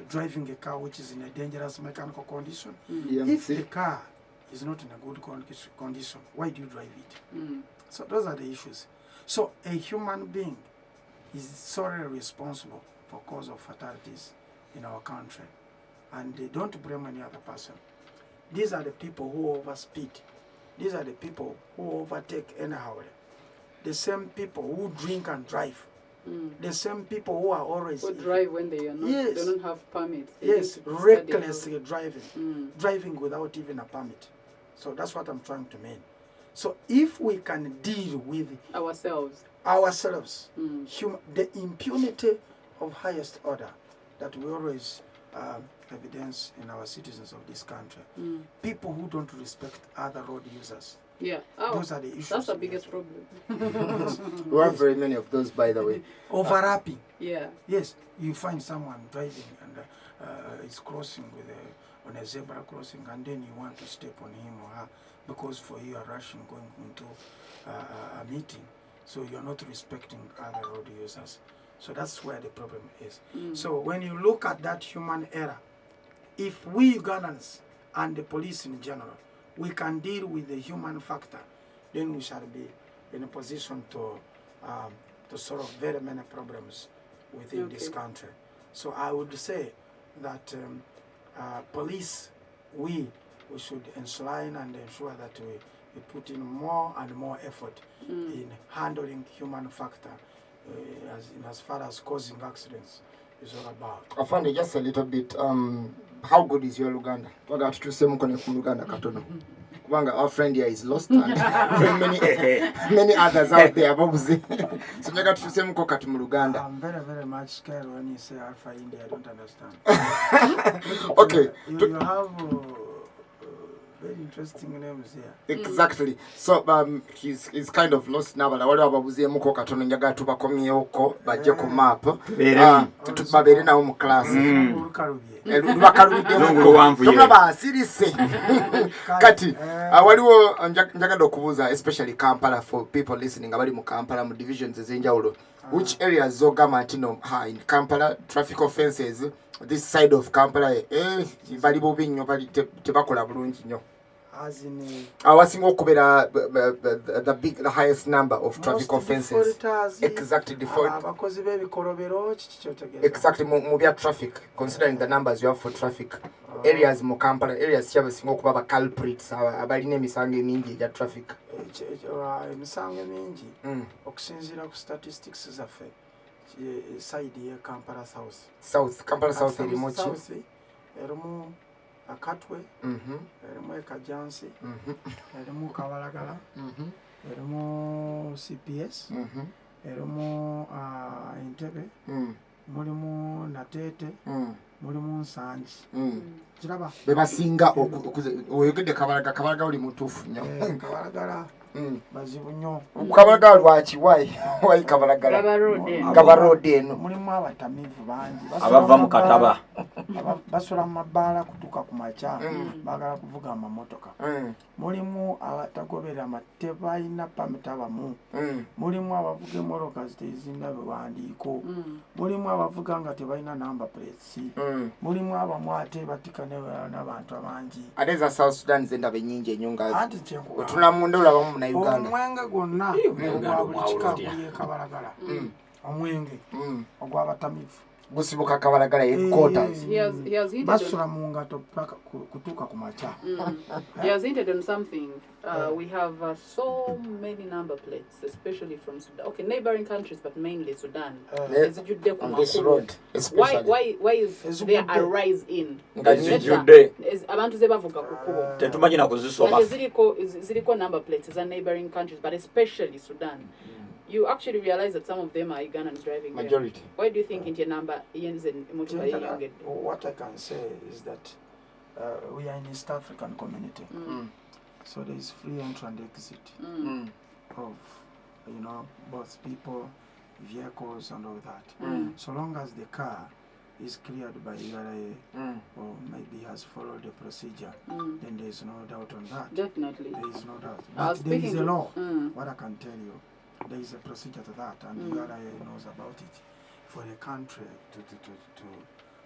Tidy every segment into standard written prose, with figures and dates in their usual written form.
driving a car which is in a dangerous mechanical condition. If the car is not in a good condition, why do you drive it? So those are the issues. So a human being is solely responsible for cause of fatalities in our country, and they don't blame any other person. These are the people who overspeed. These are the people who overtake anyhow. The same people who drink and drive. The same people who are always... Who drive when they are not, they don't have permits. Yes, recklessly driving. Driving without even a permit. So that's what I'm trying to mean. So if we can deal with... Ourselves, the impunity of highest order that we always evidence in our citizens of this country. People who don't respect other road users. Yeah, those are the issues. That's the biggest problem. We have very many of those, by the way. Overlapping. Yeah. Yes, you find someone driving and is crossing on a zebra crossing, and then you want to step on him or her because for you are rushing going into a meeting, so you're not respecting other road users. So that's where the problem is. So when you look at that human error, if we Ugandans and the police in general, we can deal with the human factor, then we shall be in a position to solve very many problems within this country. So I would say that police, we should enshrine and ensure that we put in more and more effort in handling human factor as far as causing accidents is all about. I found it just a little bit. How good is your Luganda? What got to say Luganda Katono? Our friend here is lost, and many others out there. So I got to say Luganda. I'm very much scared when you say Alpha India. I don't understand. Okay. You have very interesting names here. Exactly. So he's kind of lost now, but I want to ababuzie muko katono njaga tubakomye oko bajje ku map. Tubabere na mu class. Lubakalubide muko. Tubaba sirise. Kati waliwo njagala okubuza especially Kampala for people listening abali mu Kampala mu divisions ezenjawulo. Which areas zo government in Kampala traffic offences this side of Kampala bali bubi nnyo bali tebakola bulungi nnyo. As in awasinga okubera the highest number of traffic offences. Exactly abakozi b'ebikolobero kikyotegeza. Exactly mu bya traffic considering the numbers you have for traffic areas mu Kampala areas kyabasinga okuba ba culprits abalina emisango emingi ya traffic. Emisango emingi okusinziira ku statistics zaffe side ye Kampala Kampala South erimu ki? Erimu Akatwe, erimu Ekajansi, erimu Kabalagala, erimu CPS, erimu Entebbe, mulimu Natete, mulimu Nsangi. Kiraba bebasinga oyogedde Kabalaga oli mutuufu nnyo. Kabalagala bazibu nnyo. Kabalaga lwaki why Kabalagala? Gabarode eno. Mulimu abatamivu bangi. Abava mu Kataba. Basula mu mabbaala kutuuka ku makya baagala kuvuga amamotoka. Mulimu abatagobera tebalina pamiti abamu. Mulimu abavuga emmotoka zitezirina biwandiiko. Mulimu abavuga nga tebalina number plates. Mulimu abamu ate batika n'abantu abangi. Ate za South Sudan zendaba ennyingi ennyo nga anti kyenkuga otunamunda olabamu na Uganda. Omwenge gwonna ogwa buli kika guli Kabalagala. Omwenge ogw'abatamivu gusibuka Kabalagala headquarters. Basula mu ngato paka kutuuka ku makya. He has hinted on something. We have so many number plates, especially from Sudan. Okay, neighboring countries, but mainly Sudan. On this road, especially. Why is there a rise in? Abantu zebavuga ku kubo. Tetumanyina kuzisoma. Ziriko number plates is in countries, but especially Sudan. You actually realize that some of them are Ugandans driving majority there. Why do you think into your number what I can say is that we are in East African community. So there is free entry and exit of both people, vehicles and all that. So long as the car is cleared by URA or maybe has followed the procedure, then there is no doubt on that. Definitely. There is no doubt. But there is a law. What I can tell you, there is a procedure to that, and URA knows about it. for a country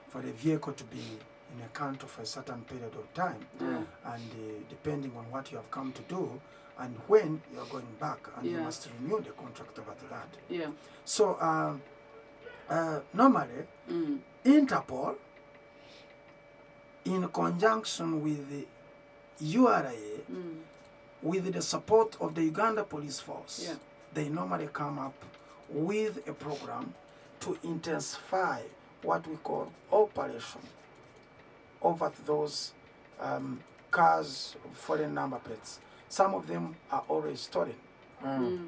for a vehicle to be in a country for a certain period of time, and depending on what you have come to do and when you are going back, and you must renew the contract about that. Yeah. So normally, Interpol, in conjunction with the URA, with the support of the Uganda Police Force, they normally come up with a program to intensify what we call operation over those cars, foreign number plates. Some of them are already stolen. You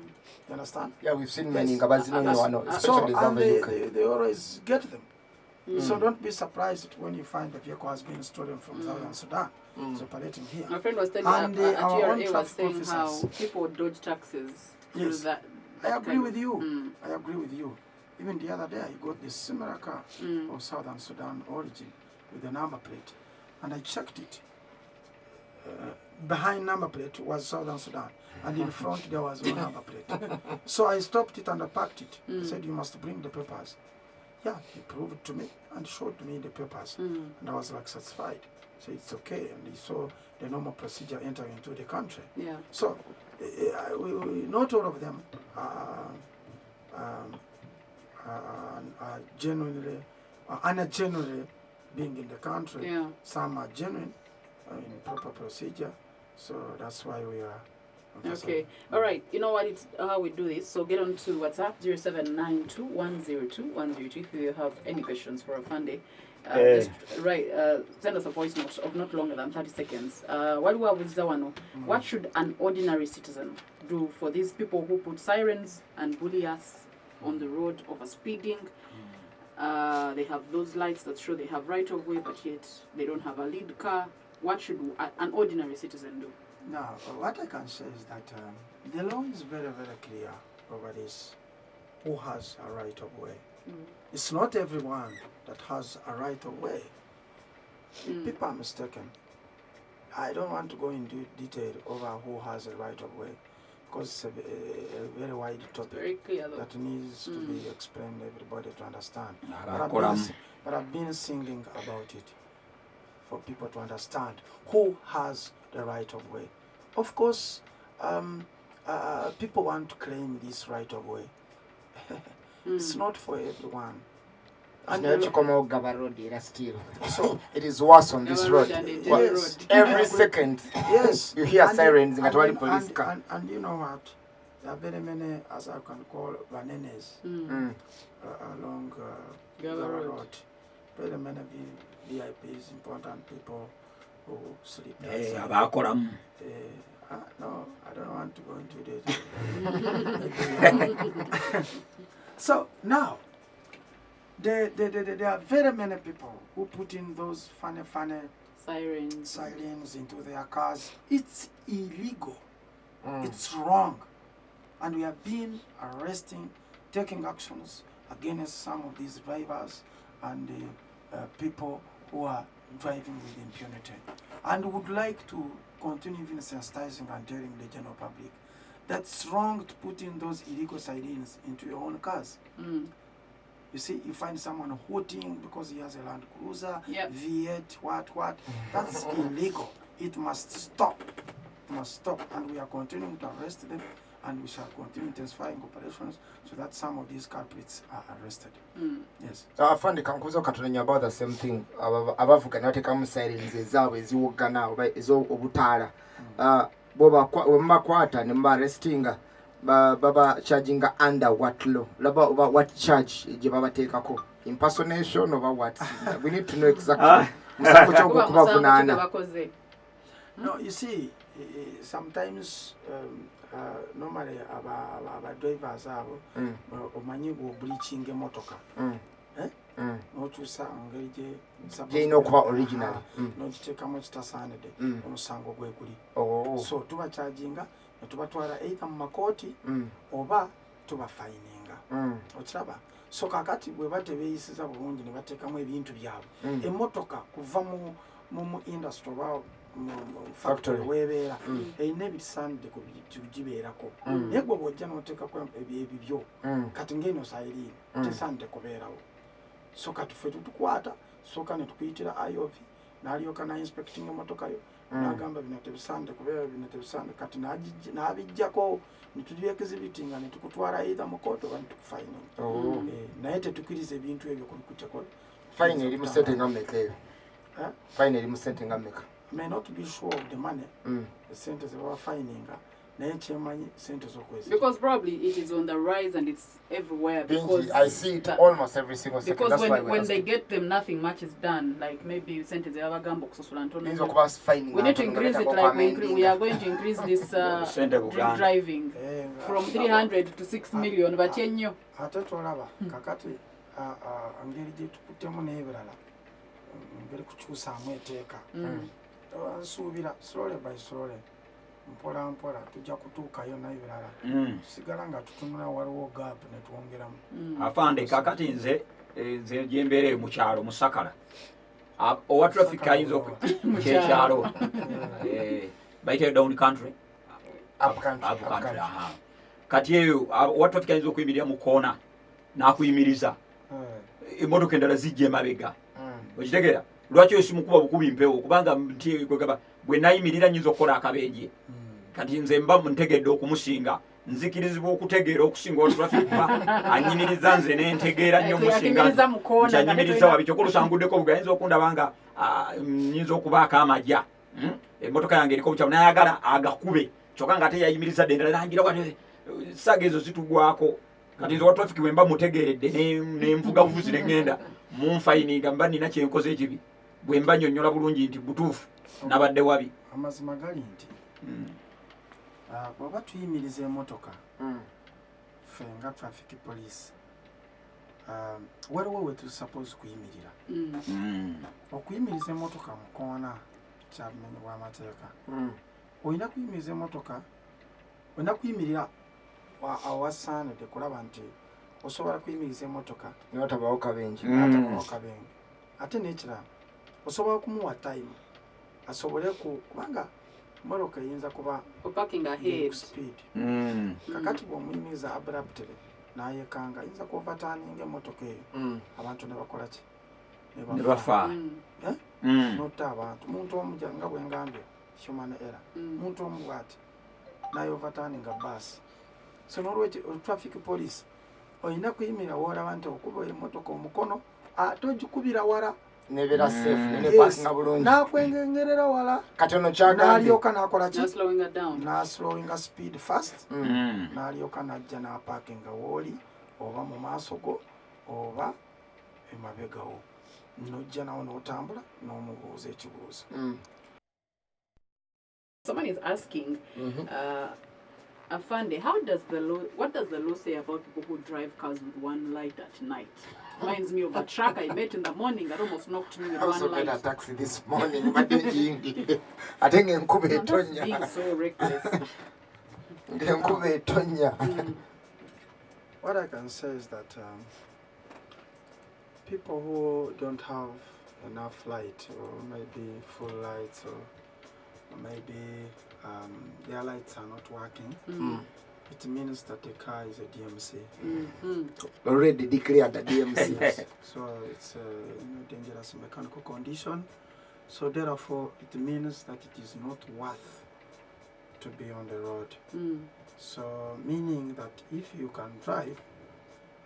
understand? Yeah, we've seen many in Kabazino, especially they always get them. So don't be surprised when you find the vehicle has been stolen from Southern Sudan. It's operating here. My friend was telling me our own URA was saying officers, how people dodge taxes through that. I agree with you. I agree with you. Even the other day, I got this similar car of Southern Sudan origin with the number plate, and I checked it. Behind number plate was Southern Sudan, and in front there was no number plate. So I stopped it and I parked it. I said, "You must bring the papers." Yeah, he proved it to me and showed me the papers, and I was like satisfied. So it's okay, and he saw the normal procedure entering into the country. Yeah. So not all of them are genuinely, ungenuinely being in the country. Yeah. Some are genuine in proper procedure. So that's why we are. Okay. All right. You know what? It's how we do this. So get on to WhatsApp 0792102102 if you have any questions for Afande. Just send us a voice note of not longer than 30 seconds. What should an ordinary citizen do for these people who put sirens and bully us on the road over speeding? They have those lights that show they have right of way, but yet they don't have a lead car. What should an ordinary citizen do? Now, what I can say is that the law is very, very clear over this. Who has a right of way? It's not everyone that has a right of way. People are mistaken. I don't want to go into detail over who has a right of way, because it's a very wide topic. Very clear, though. That needs to be explained to everybody to understand. But I've been singing about it for people to understand who has the right of way. Of course, people want to claim this right of way. It's not for everyone. And so it is worse on this road. Yes. Every second, you hear sirens in a police car. And you know what? There are very many, as I can call, vanenes along Gaba Road. Very many VIPs, important people who sleep outside. No, I don't want to go into detail. So now, there are very many people who put in those funny sirens into their cars. It's illegal. It's wrong. And we have been arresting, taking actions against some of these drivers and people who are driving with impunity. And would like to continue even sensitizing and telling the general public that's wrong to put in those illegal sirens into your own cars. You see, you find someone hooting because he has a Land Cruiser, V8, what. That's illegal. It must stop. It must stop. And we are continuing to arrest them, and we shall continue intensifying operations so that some of these culprits are arrested. Yes. Afande kankuzo katunenya about the same thing. Abavuga nateka sirens ezaabwe eziwogana oba ezo obutaala. Boba wemakwata ne arrestinga baba charging under what law? Laba what charge je baba tekako? Impersonation over what? We need to know exactly. No, you see, sometimes normally our drivers are omanyi go bleaching motoka. No chusa ongeje no kwa original. No chiteka mo chitasanede omusango gweguli. So tuba charginga tubatwala either mu makoti oba tuba fininga. Ochiraba. So kakati bwe batebeyisiza bulungi ne batekamu ebintu byabo. Emotoka kuva mu industry ba factory webeera erina ebisaanidde ku gibeerako naye gwe bw'ojja n'oteekako ebyo kati ng'eno sayiriini tesaanidde kubeerawo so kati ffe tutukwata sooka ne tukuyitira IOV n'alyoka na-inspecting emmotoka yo n'agamba bino tebisaanidde kubeera bino tebisaanidde kati n'abijjako ne tuliyo exhibiting ne tukutwala either mu kooti oba ne tukufayininga naye tetukkiriza ebintu ebyo kubikutyako fine eri mu sente nga mmeka eyo fine eri mu sente nga mmeka may not be sure of the money sente ze baba fininga naye kyemanyi sente z'okwezi because probably it is on the rise and it's everywhere because I see it almost every single second. Because that's when they get them nothing much is done, like maybe sente ze abagamba okusasula ntono we need to increase it like we are going to increase this drink driving from 300 to 6 million but ennyo ate tolaba kakati engeri gye tukutemu n'ebirala ngeri kukyusaamu eteeka nsuubira slowly by slowly mpola mpola tujja kutuukayo n'ebirala sigala nga tutunula waliwo gap ne twongeramu afande kakati nze gyembeere mu kyalo mu Sakala owa traffic ayinza kyekyalo bayitayo down country up country kati eyo owa traffic ayinza okuyimirira mu koona n'akuyimiriza emmotoka endala zijja emabega okitegeera lwaki osimukuba bukubi mpewo kubanga bwe nayimirira nyinza okukola akabenje kati nze mba ntegedde okumusinga nzikirizibwa okutegeera okusinga oltraffic anyimiriza nze nentegeera nnyo musinga kyanyimiriza wabi kyokulusanguddeko bugayinza okundaba nga nyinza okubaako amajja emmotoka yange eriko bukyamu nayagala agakube kyokka nga ate yayimiriza dde endala nangira saga ezo zitugwako kati nze wa traffic bwe mba mutegeeredde nenvuga buvuzi neŋŋenda munfayininga mba nina kyenkoze ekibi bwe mba nnyonnyola bulungi nti butuufu nabadde wabi amazima gali nti bw'oba tuyimiriza emmotoka ffe nga traffic police waliwo we tusuppose kuyimirira okuyimiriza emmotoka mu koona kyabumenyi bw'amateeka olina kuyimiriza emmotoka olina kuyimirira awasaanidde kulaba nti osobola kuyimiriza emmotoka natabawo kabenje ate n'ekirala osobola kumuwa time asobole kubanga mmotoka eyinza kuba speed kakati bw'omuyimiriza abruptly n'ayekanga ayinza kuoverturninga emmotoka eyo abantu ne bakola ki ne bafa notta abantu muntu omu nga bwe ngambye human error muntu omu bw'ati n'ayoverturninga bus so n'olwekyo traffic police olina kuyimirira woolaba nti okuba emmotoka omukono ate ogikubira wala nebeera safe nepasinga bulungi n'akwengengerera wala katono kyagambye n'alyoka n'akola ki n'aslowinga speed fast n'alyoka n'ajja n'apaakinga wooli oba mu maaso go oba emabegawo n'ojja nawo n'otambula n'omubuuza ekibuuzo. Someone is asking Afande, what does the law say about people who drive cars with one light at night? Reminds me of a truck I met in the morning that almost knocked me with one light. I also met a taxi this morning. I think in Kube Tonya. Being so reckless. What I can say is that people who don't have enough light, or maybe full lights, or maybe their lights are not working, it means that the car is a DMC. Already declared the DMC. Yes. So it's a dangerous mechanical condition. So therefore, it means that it is not worth to be on the road. So meaning that if you can drive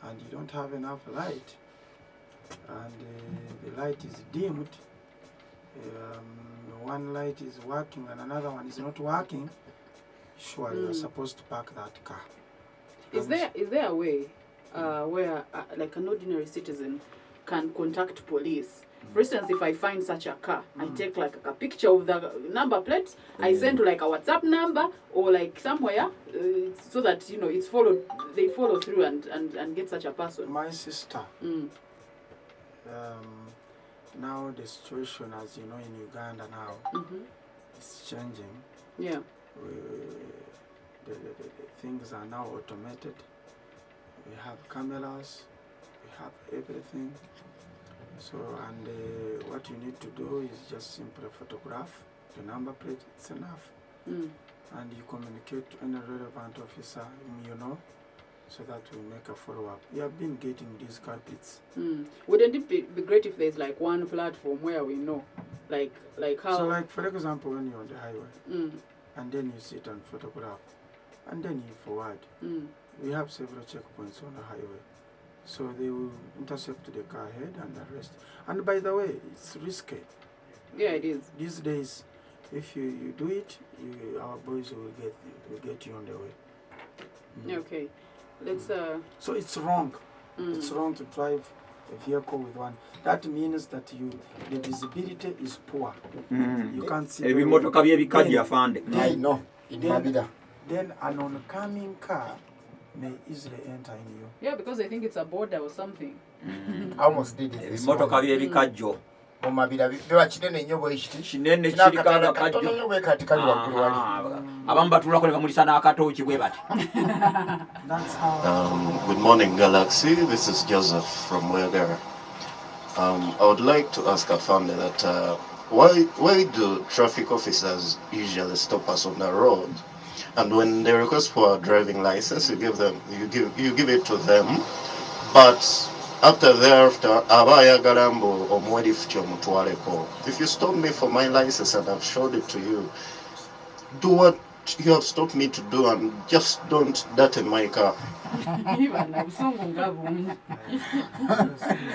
and you don't have enough light, and the light is dimmed, one light is working and another one is not working, surely you're supposed to park that car. Is there a way where like an ordinary citizen can contact police? For instance, if I find such a car, I take like a picture of the number plate, I send to like a WhatsApp number or like somewhere so that it's followed. They follow through and get such a person. My sister. Now the situation, as you know, in Uganda now, is changing. Yeah. The things are now automated. We have cameras, we have everything. So, and what you need to do is just simply photograph the number plate, it's enough. And you communicate to any relevant officer, you know, so that we make a follow-up. We have been getting these carpets. Wouldn't it be great if there's like one platform where we know, like how? So like for example, when you're on the highway, and then you sit and photograph, and then you forward. We have several checkpoints on the highway, so they will intercept the car ahead and arrest. And by the way, it's risky. Yeah, it is. These days, if you do it, our boys will get you on the way. Okay, let's. So it's wrong. It's wrong to drive a vehicle with one. That means that the visibility is poor. You can't see. Ebimotoka byebikadi afande. I know. Then an oncoming car may easily enter in you. Yeah, because I think it's a border or something. I almost did it. Ebimotoka byebikajjo. Omabira biba kinene nnyo bwe kiti. Kinene kirikanga kajjo. Katono bwe kati kali waggulu wali. Abamu batulako ne bamulisa n'akatooki bwe bati. That's how. Good morning, Galaxy. This is Joseph from Wegera. I would like to ask Afande that why do traffic officers usually stop us on the road, and when they request for a driving license, you give it to them, but after thereafter, if you stop me for my license and I've showed it to you, do what you have stopped me to do and just don't dirty my car.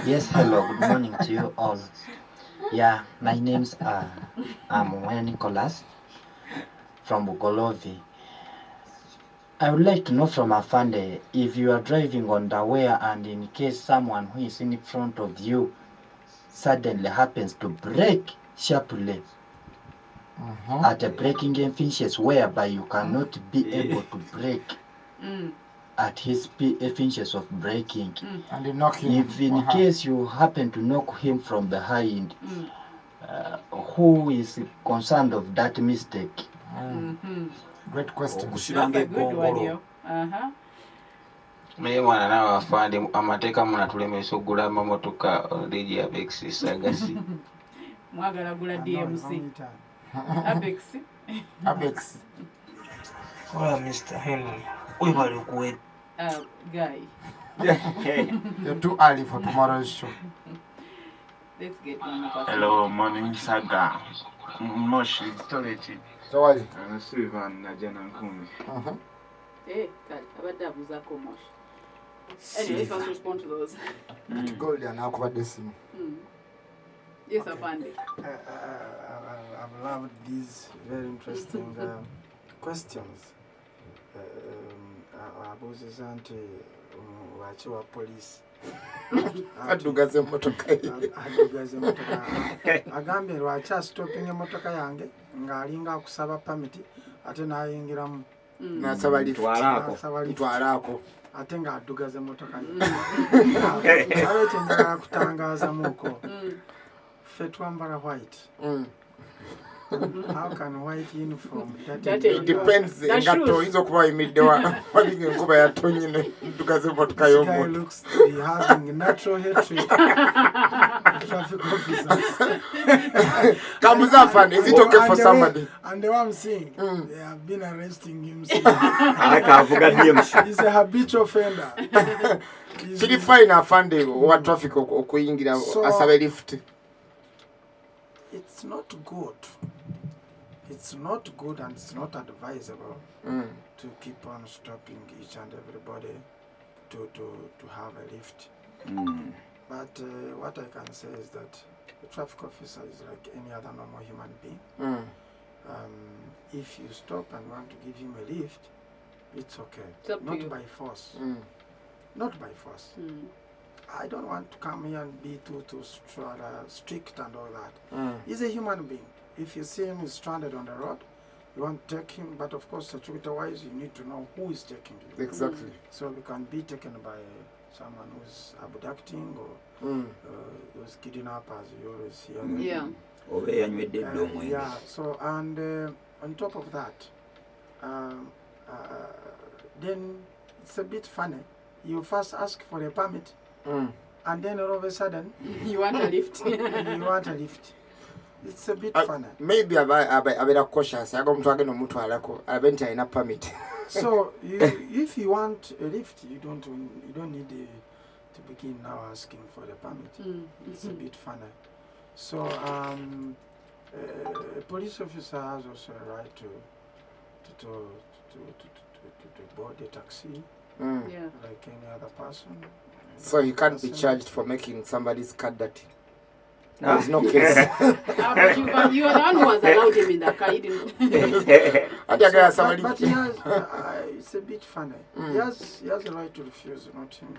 Yes, hello, good morning to you all. Yeah, my name's I'm Nicholas from Bugolovi. I would like to know from Afande, if you are driving on the way and in case someone who is in front of you suddenly happens to brake sharply at a braking efficiency whereby you cannot be able to brake at his efficiency of braking. And you knock him. If in case you happen to knock him from behind, who is concerned of that mistake? Great question. That's a good one, yo. Naye mwana nawe afande Amateka munatulemesa okugula amamotoka ligi Apex sagasi. Mwagala gula DMC. Apex. Hola, Mr. Henry. Webale okuwe. Guy. You're too early for tomorrow's show. Let's get one of us. Hello, my name is Saga. Moshi, Tolechi. So what? I'm Sylvan Najana Nkumi. Hey, God, about that was a commotion. Anyway, let's respond to those. Gold and aqua decimal. Yes, Afande. I've loved these very interesting questions. Abuzizante wachiwa police. Adugaze motoka ye. Adugaze motoka. Agambe lwacha stopping motoka yange ngalinga akusaba permit ate nayingiramu. Nasaba lift. Twalako. Ate nga adugaze motoka ye. Alo chenjala kutangaza muko. Fetwambara white. How can white uniform? It depends. Ngato hizo kuba imiddewa wali nkuba yatonyine dugaze motoka yo. Guy looks to be having natural hatred. Traffic officers. Kamuza fan, is it okay for somebody? And the one I'm saying, they have been arresting him. He's a habitual offender. Kili fine afande wa traffic okuyingira asabe lift. It's not good. It's not good and it's not advisable to keep on stopping each and everybody to have a lift. But what I can say is that the traffic officer is like any other normal human being. If you stop and want to give him a lift, it's okay. Not by force. Not by force. I don't want to come here and be too strict and all that. He's a human being. If you see him is stranded on the road, you want to take him, but of course, security-wise, you need to know who is taking you. Exactly. So we can be taken by someone who's abducting or those kidnappers, you always hear them. Yeah. Yeah, so, and on top of that, then it's a bit funny. You first ask for a permit, and then all of a sudden, you want a lift. you want a lift. It's a bit funny. Maybe abera cautious. I go mtwage no mutwalako. Abenti haina permit. So if you want a lift, you don't need to begin now asking for the permit. It's a bit funny. So a police officer has also a right to board a taxi, like any other person. So he can't be charged for making somebody's car dirty. There is no case. But you are the one who has allowed him in the car. He didn't. But he has, it's a bit funny. He has a right to refuse, not him.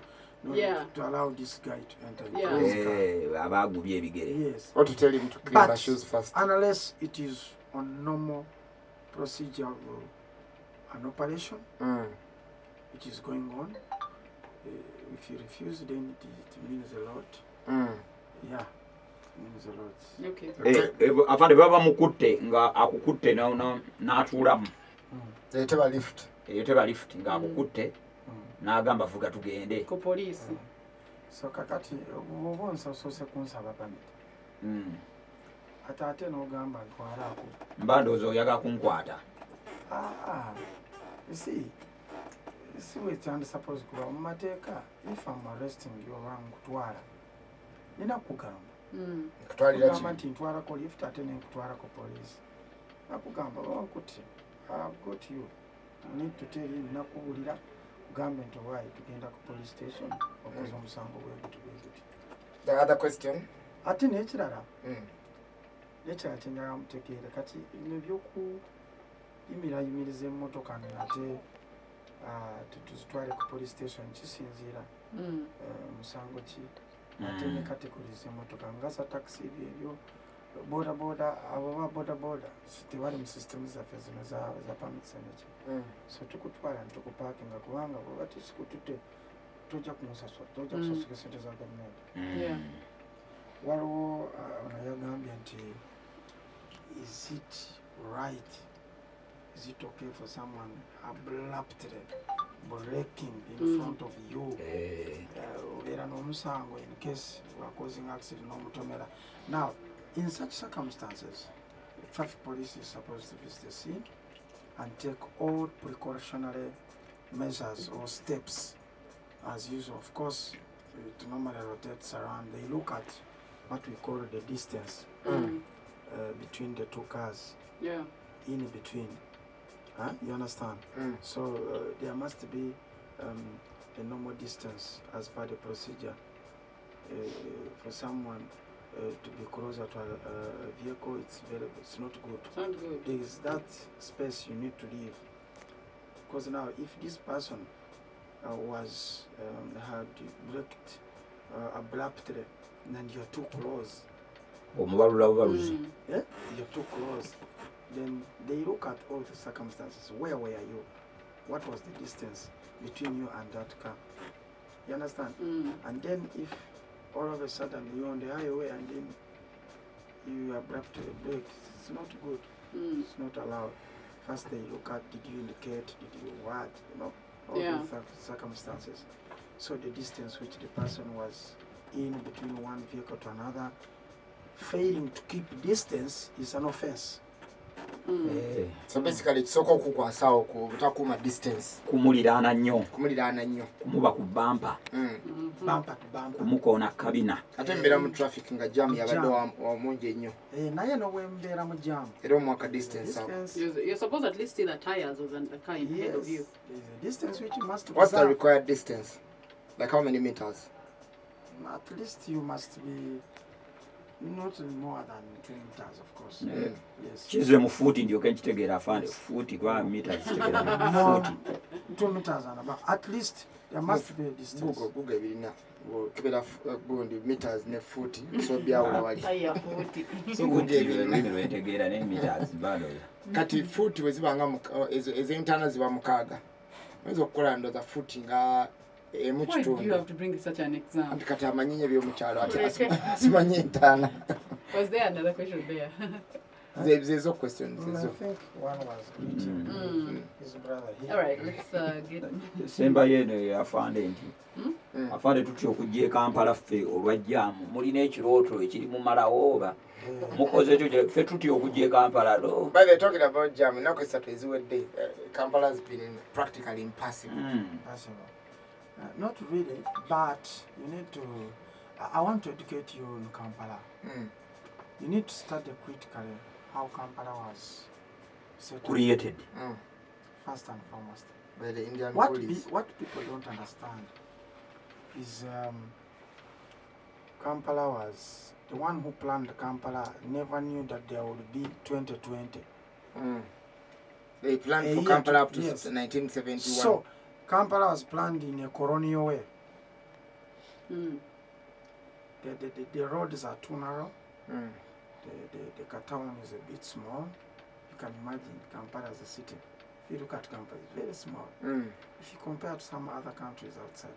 To allow this guy to enter his car. Yes. Or to tell him to clean the shoes first. Unless it is on normal procedure of an operation, which is going on. If you refuse, then it means a lot. Yeah. Afande baba mukutte nga akukutte n'atuulamu yeteba lift nga akukutte n'agamba vuga tugende ku poliisi. So kakati oba nsosose kunsaba permit ate n'ogamba ntwala ako mba ndowooza oyaga kunkwata. You see where it's supposed to go. Amateka, if I'm arresting you around kutwala nina kugamba kugamba nti ntwala ko lift ate nenkutwala ko police nakugamba wankuti I've got you. I need to tell you nakubulira kugambe nti why tugenda ku police station okoza omusango bweguti. The other question ate n'ekirala kyenjagala mutegeere kati nebyoku yimiriza emmotoka ate tuzitwale ku police station kisinziira musango ki ate ne categories emmotoka nga za taxi ebyo boda abo boda tebali mu system zaffe zino za permits neki so tukutwala nitukupakinga kubanga bwoba tusikutute tojja kumusasula tojja kusasula sente za gavumenti. Waliwo ono yagambye nti is it right, is it okay for someone abruptly braking in front of you obeera n'omusango in case we are causing accident n'omutomera. Now in such circumstances the traffic police is supposed to visit the scene and take all precautionary measures or steps as usual. Of course it normally rotates around. They look at what we call the distance between the two cars, in between. You understand? So there must be a normal distance as per the procedure for someone to be closer to a vehicle. It's not good. It's not good. There is that space you need to leave, because now if this person had braked abruptly and you're too close, you're too close, then they look at all the circumstances. Where were you? What was the distance between you and that car? You understand? And then if all of a sudden you're on the highway and then you abruptly brake, it's not good. It's not allowed. First they look at, did you indicate, did you what, all the circumstances. So the distance which the person was in between one vehicle to another, failing to keep distance is an offense. So basically kisoko okukwasawo ku butakuma distance, kumuliraana nnyo kumuba ku bumper Bumper to bumper. kumukoona kabina ate mbeera mu traffic nga jam yabadde wamungi ennyo naye nobwembeera mu jam era omwaka distance ako. You're supposed to at least see the tires of the car in front of you. There's a distance which you must What's the preserve. required distance? Like how many meters? At least you must be not more than 20 meters, of course. Yes. kize mu fuuti ndyoke nkitegeera afande fuuti kwa meters kitegeera fuuti 2 meters and above. At least there must be a distance. Google ebirina kebera gundi meters ne fuuti so byawula wali mimi lwetegeera ne meters bado kati fuuti wezibanga ez'entaana ziba 6 oyinza okukola ndoza fuuti nga Why do you have to bring such an exam? anti kati amanyinye by'omukyalo ate simanyi entaana. Was there another question there? There's questions. I think one was greeting his brother here. All right, let's get. Semba yene afande nti. Afande tutyo kujje Kampala ffe olwajjamu mulina ekirooto ekiri mu malawo mukoze ekyo ffe tutyo kujje Kampala do. But they're talking about jam. Now esatu eziwedde Kampala has been practically impossible. Not really, but you need to. I want to educate you in Kampala. You need to study critically how Kampala was created. First and foremost. By the Indian what police. What people don't understand is Kampala was the one who planned Kampala never knew that there would be 2020. They planned for Kampala up to 1971. So Kampala was planned in a colonial way. The roads are too narrow. The town is a bit small. You can imagine Kampala as a city. If you look at Kampala, it's very small. If you compare to some other countries outside.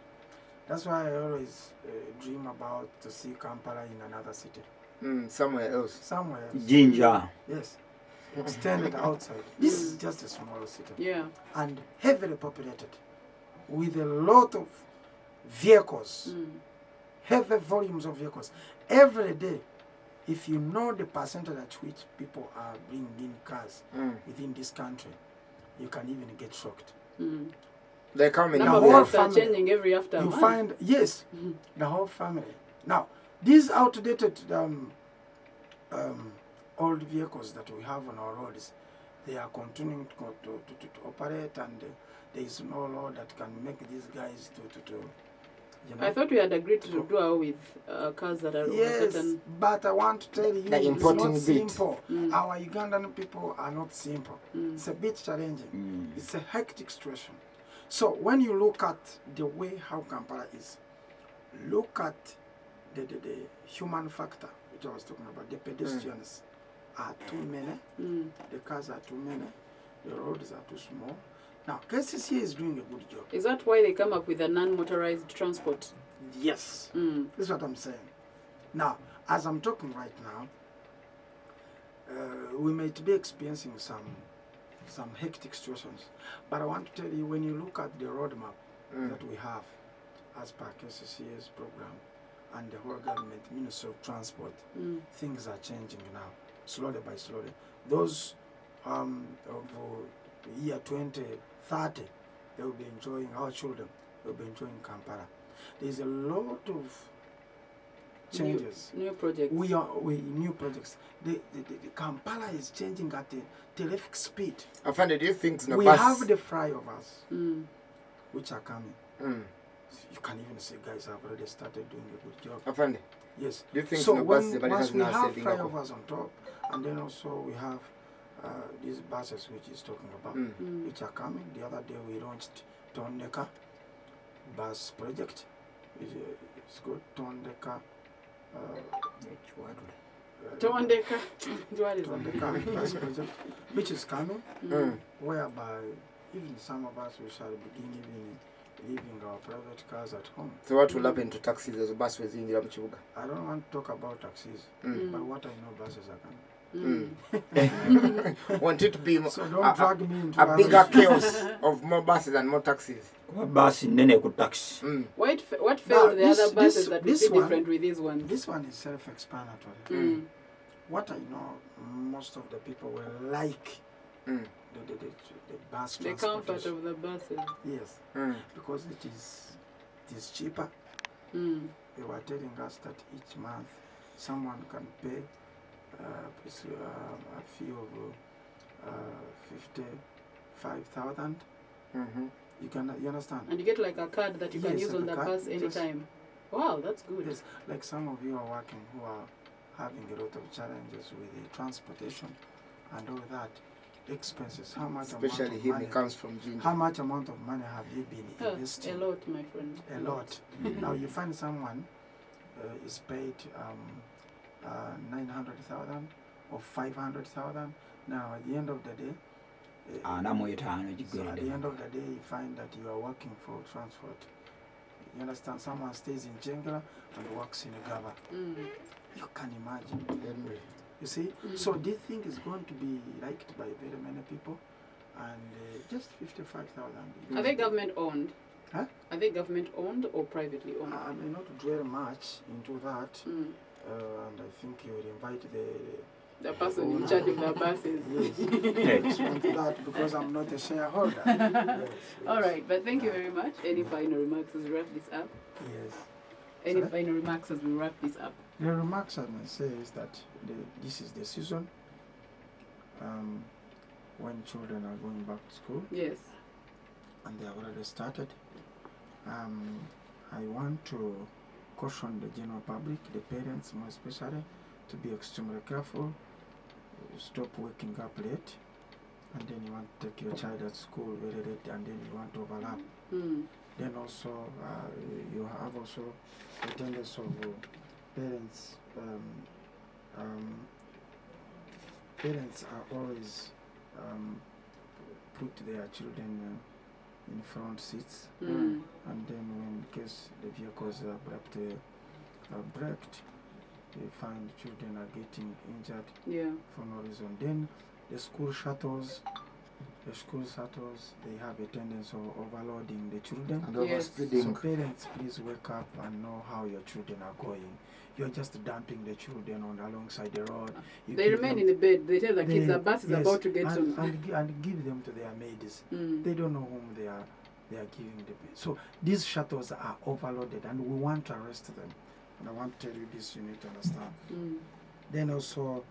That's why I always dream about to see Kampala in another city. Somewhere else. Somewhere else. Jinja. Yes. Extended outside. This is just a small city. Yeah. And heavily populated with a lot of vehicles. Heavy volumes of vehicles. Every day, if you know the percentage at which people are bringing in cars within this country, you can even get shocked. They come in the whole family. Changing every after you find, yes, the whole family. Now, these outdated old vehicles that we have on our roads, they are continuing to operate, and there is no law that can make these guys to you know. I thought we had agreed to do away with cars that are yes, but I want to tell you, it's not simple. Our Ugandan people are not simple. It's a bit challenging. It's a hectic situation. So when you look at the way how Kampala is, look at the human factor, which I was talking about. The pedestrians are too many, the cars are too many, the roads are too small. Now, KCC is doing a good job. Is that why they come up with a non-motorized transport? Yes. This is what I'm saying. Now, as I'm talking right now, we might be experiencing some hectic situations. But I want to tell you, when you look at the roadmap that we have as per KCC's program and the whole government, Ministry of Transport, things are changing now, slowly by slowly. Those of year 2030, they will be enjoying, our children will be enjoying Kampala. There's a lot of changes. New projects. New projects. The Kampala is changing at a terrific speed. Afande, do you think we have the flyovers, which are coming. You can even see guys have already started doing a good job. Afande, yes. Do you think so once we have flyovers on top, and then also we have these buses which he's talking about, which are coming. The other day we launched Tondeka bus project. It's called Tondeka. Tondeka bus project, which is coming, whereby even some of us we shall begin even leaving our private cars at home. So what will happen to taxis as a bus was in Chibuga? I don't want to talk about taxis, but what I know, buses are coming. Want it to be so don't drag me into a bigger chaos of more buses and more taxis. Bus nene ku taxi. What failed the other buses that would be different with these ones? This one is self-explanatory. What I know, most of the people will like the bus the comfort of the buses. Yes, because it is cheaper. They were telling us that each month someone can pay a fee of 55,000. You understand? And you get like a card that you can use on the bus anytime. Wow, that's good. Yes, like some of you are working who are having a lot of challenges with the transportation and all that. Expenses, how much especially amount of him money, comes from Ginger. How much amount of money have you been investing? A lot, my friend. A lot. Now you find someone is paid 900,000 or 500,000. Now at the end of the day, so at the end of the day, you find that you are working for transport. You understand? Someone stays in Jengela and works in a Gaba. You can imagine. You see? So this thing is going to be liked by very many people, and just 55,000. Are they government owned? Huh? Are they government owned or privately owned? I may not dwell much into that, and I think you will invite the person in charge of the buses. Yes, into that because I'm not a shareholder. Yes. All right, but thank you very much. Any final remarks as we wrap this up? Yes. Any final remarks as we wrap this up? The remarks I may say is that this is the season when children are going back to school. Yes. And they have already started. I want to caution the general public, the parents more especially, to be extremely careful. Stop waking up late, and then you want to take your child at school very late, and then you want to overlap. Then also you have also a tendency of parents. Parents are always put their children in front seats, and then when in case the vehicles are abruptly braked, they find children are getting injured for no reason. Then the school shuttles, they have a tendency of overloading the children. And overspeeding. So parents, please wake up and know how your children are going. You're just dumping the children on alongside the road. They remain in the bed. They tell the kids the bus is about to get and, to. And give them to their maids. They don't know whom they are giving the bed. So these shuttles are overloaded, and we want to arrest them. And I want to tell you this, you need to understand. Then also,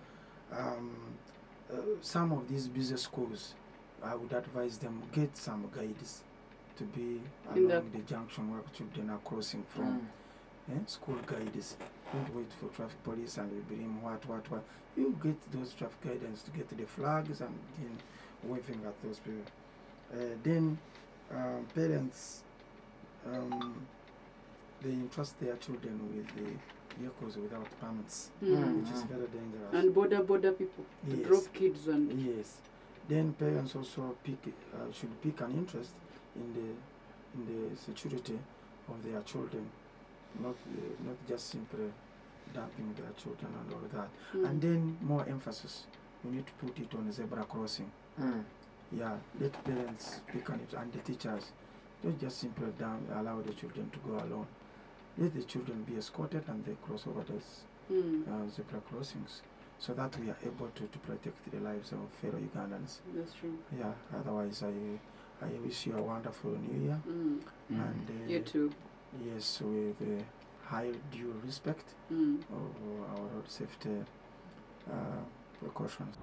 some of these busy schools, I would advise them get some guides to be along the junction where children are crossing from. School guides. Don't wait for traffic police and you bring what. You get those traffic guidance to get the flags and then waving at those people. Then parents, they entrust their children with the vehicles without permits, which is very dangerous. And border people to drop kids on. Yes. Then parents also should pick an interest in the security of their children, not just simply dumping their children and all that. And then more emphasis, we need to put it on zebra crossing. Yeah, let parents pick on it, and the teachers don't just simply allow the children to go alone. Let the children be escorted and they cross over those zebra crossings, so that we are able to protect the lives of fellow Ugandans. That's true. Yeah, otherwise I wish you a wonderful New Year. And you too. Yes, with high due respect of our road safety precautions.